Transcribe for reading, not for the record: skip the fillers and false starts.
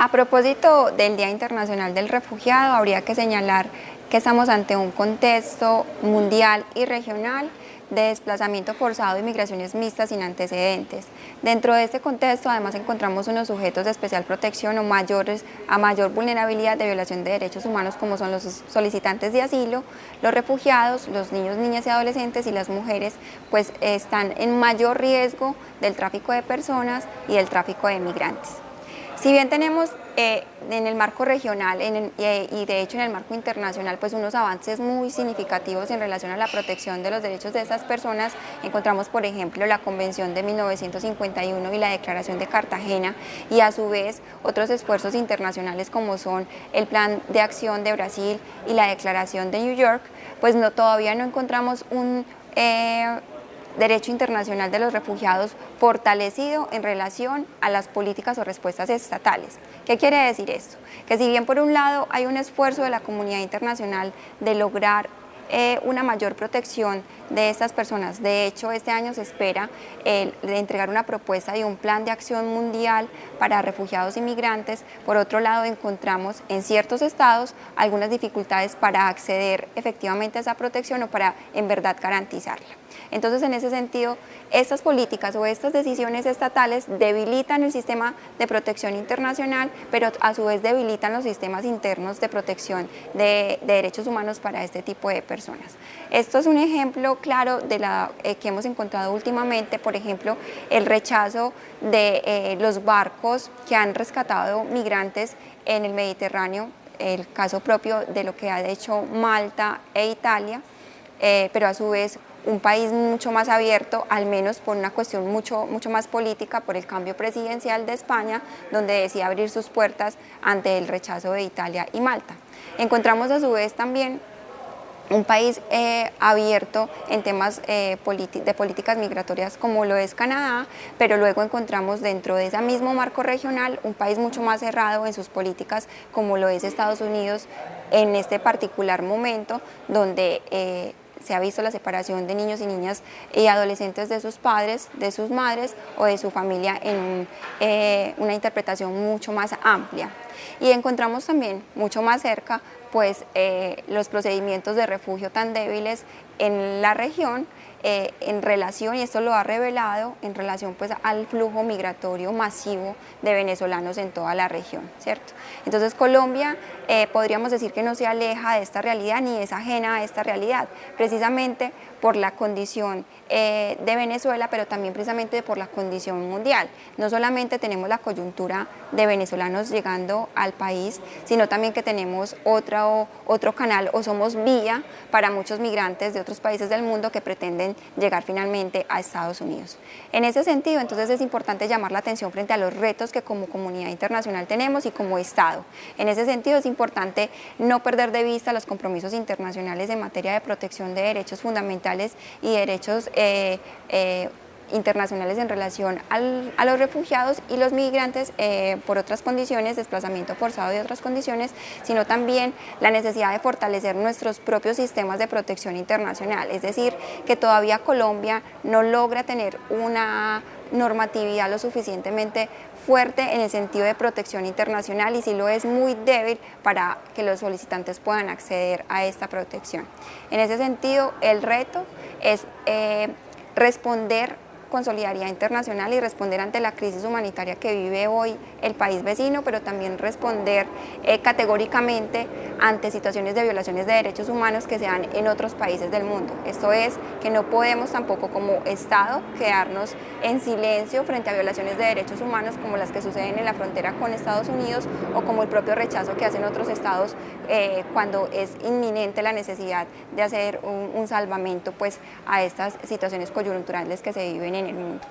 A propósito del Día Internacional del Refugiado, habría que señalar que estamos ante un contexto mundial y regional de desplazamiento forzado y migraciones mixtas sin antecedentes. Dentro de este contexto, además, encontramos unos sujetos de especial protección o a mayor vulnerabilidad de violación de derechos humanos, como son los solicitantes de asilo, los refugiados, los niños, niñas y adolescentes, y las mujeres, pues están en mayor riesgo del tráfico de personas y del tráfico de migrantes. Si bien tenemos en el marco regional y de hecho en el marco internacional pues unos avances muy significativos en relación a la protección de los derechos de estas personas, encontramos por ejemplo la Convención de 1951 y la Declaración de Cartagena, y a su vez otros esfuerzos internacionales como son el Plan de Acción de Brasil y la Declaración de New York, pues todavía no encontramos un derecho internacional de los refugiados fortalecido en relación a las políticas o respuestas estatales. ¿Qué quiere decir esto? Que si bien por un lado hay un esfuerzo de la comunidad internacional de lograr una mayor protección de estas personas, de hecho este año se espera de entregar una propuesta de un plan de acción mundial para refugiados y migrantes. Por otro lado, encontramos en ciertos estados algunas dificultades para acceder efectivamente a esa protección o para en verdad garantizarla. Entonces, en ese sentido, estas políticas o estas decisiones estatales debilitan el sistema de protección internacional, pero a su vez debilitan los sistemas internos de protección de derechos humanos para este tipo de personas. Esto es un ejemplo claro de que hemos encontrado últimamente, por ejemplo, el rechazo de los barcos que han rescatado migrantes en el Mediterráneo, el caso propio de lo que ha hecho Malta e Italia, pero a su vez un país mucho más abierto, al menos por una cuestión mucho más política, por el cambio presidencial de España, donde decide abrir sus puertas ante el rechazo de Italia y Malta. Encontramos a su vez también un país abierto en temas de políticas migratorias como lo es Canadá, pero luego encontramos dentro de ese mismo marco regional un país mucho más cerrado en sus políticas como lo es Estados Unidos en este particular momento, donde se ha visto la separación de niños y niñas y adolescentes de sus padres, de sus madres o de su familia en una interpretación mucho más amplia. Y encontramos también mucho más cerca pues los procedimientos de refugio tan débiles en la región en relación, y esto lo ha revelado, en relación pues al flujo migratorio masivo de venezolanos en toda la región, ¿cierto? Entonces Colombia podríamos decir que no se aleja de esta realidad ni es ajena a esta realidad, precisamente por la condición de Venezuela, pero también precisamente por la condición mundial. No solamente tenemos la coyuntura de venezolanos llegando al país, sino también que tenemos otro canal o somos vía para muchos migrantes de otros países del mundo que pretenden llegar finalmente a Estados Unidos. En ese sentido, entonces es importante llamar la atención frente a los retos que como comunidad internacional tenemos y como Estado. En ese sentido es importante no perder de vista los compromisos internacionales en materia de protección de derechos fundamentales y derechos internacionales en relación a los refugiados y los migrantes por otras condiciones, desplazamiento forzado y otras condiciones, sino también la necesidad de fortalecer nuestros propios sistemas de protección internacional, es decir, que todavía Colombia no logra tener una normatividad lo suficientemente fuerte en el sentido de protección internacional, y si lo es, muy débil para que los solicitantes puedan acceder a esta protección. En ese sentido, el reto es responder con solidaridad internacional y responder ante la crisis humanitaria que vive hoy el país vecino, pero también responder categóricamente ante situaciones de violaciones de derechos humanos que se dan en otros países del mundo. Esto es que no podemos tampoco como Estado quedarnos en silencio frente a violaciones de derechos humanos como las que suceden en la frontera con Estados Unidos o como el propio rechazo que hacen otros estados cuando es inminente la necesidad de hacer un salvamento pues, a estas situaciones coyunturales que se viven en el mundo.